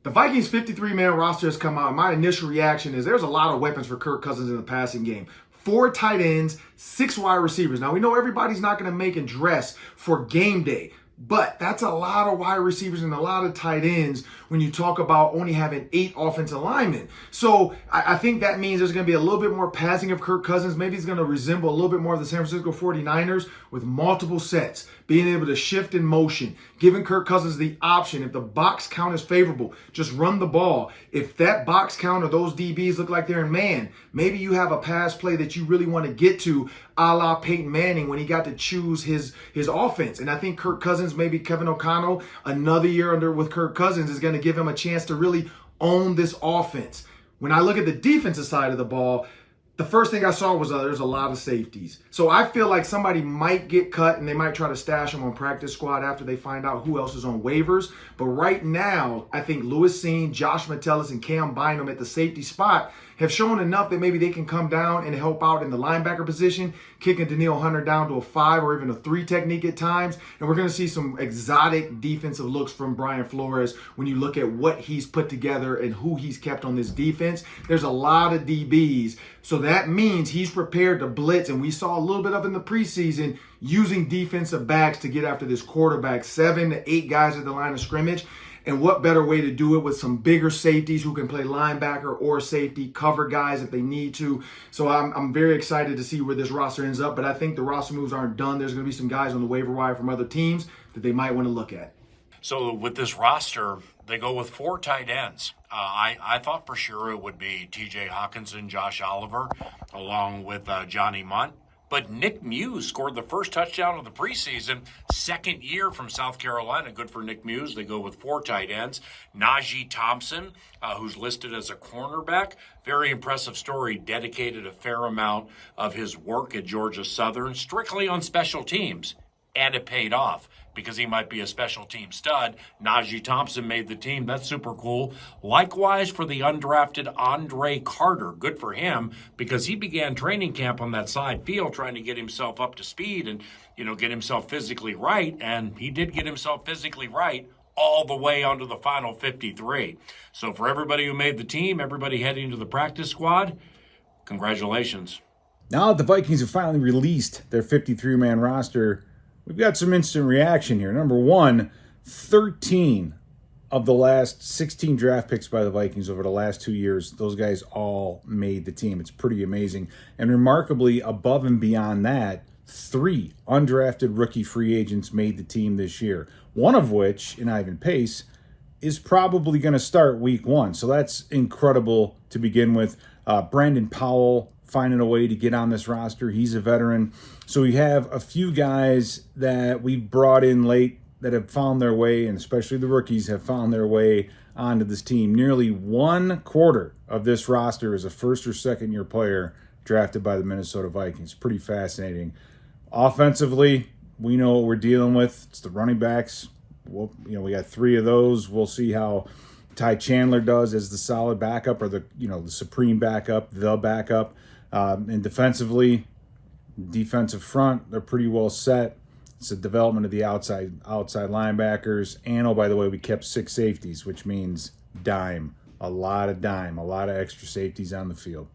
The Vikings 53-man roster has come out, and my initial reaction is there's a lot of weapons for Kirk Cousins in the passing game. 4 tight ends, 6 wide receivers. Now, we know everybody's not going to make and dress for game day, but that's a lot of wide receivers and a lot of tight ends when you talk about only having 8 offensive linemen. So I think that means there's going to be a little bit more passing of Kirk Cousins. Maybe he's going to resemble a little bit more of the San Francisco 49ers with multiple sets, being able to shift in motion, giving Kirk Cousins the option. If the box count is favorable, just run the ball. If that box count or those DBs look like they're in man, maybe you have a pass play that you really want to get to, a la Peyton Manning when he got to choose his offense. And I think Kirk Cousins, maybe Kevin O'Connell, another year under with Kirk Cousins is going to give him a chance to really own this offense. When I look at the defensive side of the ball, the first thing I saw was there's a lot of safeties. So I feel like somebody might get cut and they might try to stash them on practice squad after they find out who else is on waivers. But right now, I think Lewis Seen, Josh Metellus, and Cam Bynum at the safety spot have shown enough that maybe they can come down and help out in the linebacker position, kicking Danielle Hunter down to a 5 or even a 3 technique at times. And we're going to see some exotic defensive looks from Brian Flores when you look at what he's put together and who he's kept on this defense. There's a lot of DBs. So that means he's prepared to blitz. And we saw a little bit of in the preseason using defensive backs to get after this quarterback, 7 to 8 guys at the line of scrimmage. And what better way to do it with some bigger safeties who can play linebacker or safety, cover guys if they need to. So I'm very excited to see where this roster ends up. But I think the roster moves aren't done. There's going to be some guys on the waiver wire from other teams that they might want to look at. So with this roster, they go with 4 tight ends. I thought for sure it would be T.J. Hawkinson, Josh Oliver, along with Johnny Munt. But Nick Muse scored the first touchdown of the preseason, second year from South Carolina. Good for Nick Muse. They go with 4 tight ends. Najee Thompson, who's listed as a cornerback. Very impressive story. Dedicated a fair amount of his work at Georgia Southern, strictly on special teams. And it paid off because he might be a special team stud. Najee Thompson made the team. That's super cool. Likewise for the undrafted Andre Carter. Good for him because he began training camp on that side field trying to get himself up to speed and, get himself physically right. And he did get himself physically right all the way onto the final 53. So for everybody who made the team, everybody heading to the practice squad, congratulations. Now that the Vikings have finally released their 53-man roster, we've got some instant reaction here. Number one, 13 of the last 16 draft picks by the Vikings over the last 2 years, those guys all made the team. It's pretty amazing. And remarkably, above and beyond that, 3 undrafted rookie free agents made the team this year. One of which, in Ivan Pace, is probably going to start week 1. So that's incredible to begin with. Brandon Powell finding a way to get on this roster. He's a veteran. So we have a few guys that we've brought in late that have found their way, and especially the rookies have found their way onto this team. Nearly 1/4 of this roster is a first or second year player drafted by the Minnesota Vikings. Pretty fascinating. Offensively, we know what we're dealing with. It's the running backs. We got 3 of those. We'll see how Ty Chandler does as the solid backup or the supreme backup, the backup. And defensively, defensive front, they're pretty well set. It's the development of the outside linebackers. And, oh, by the way, we kept 6 safeties, which means a lot of extra safeties on the field.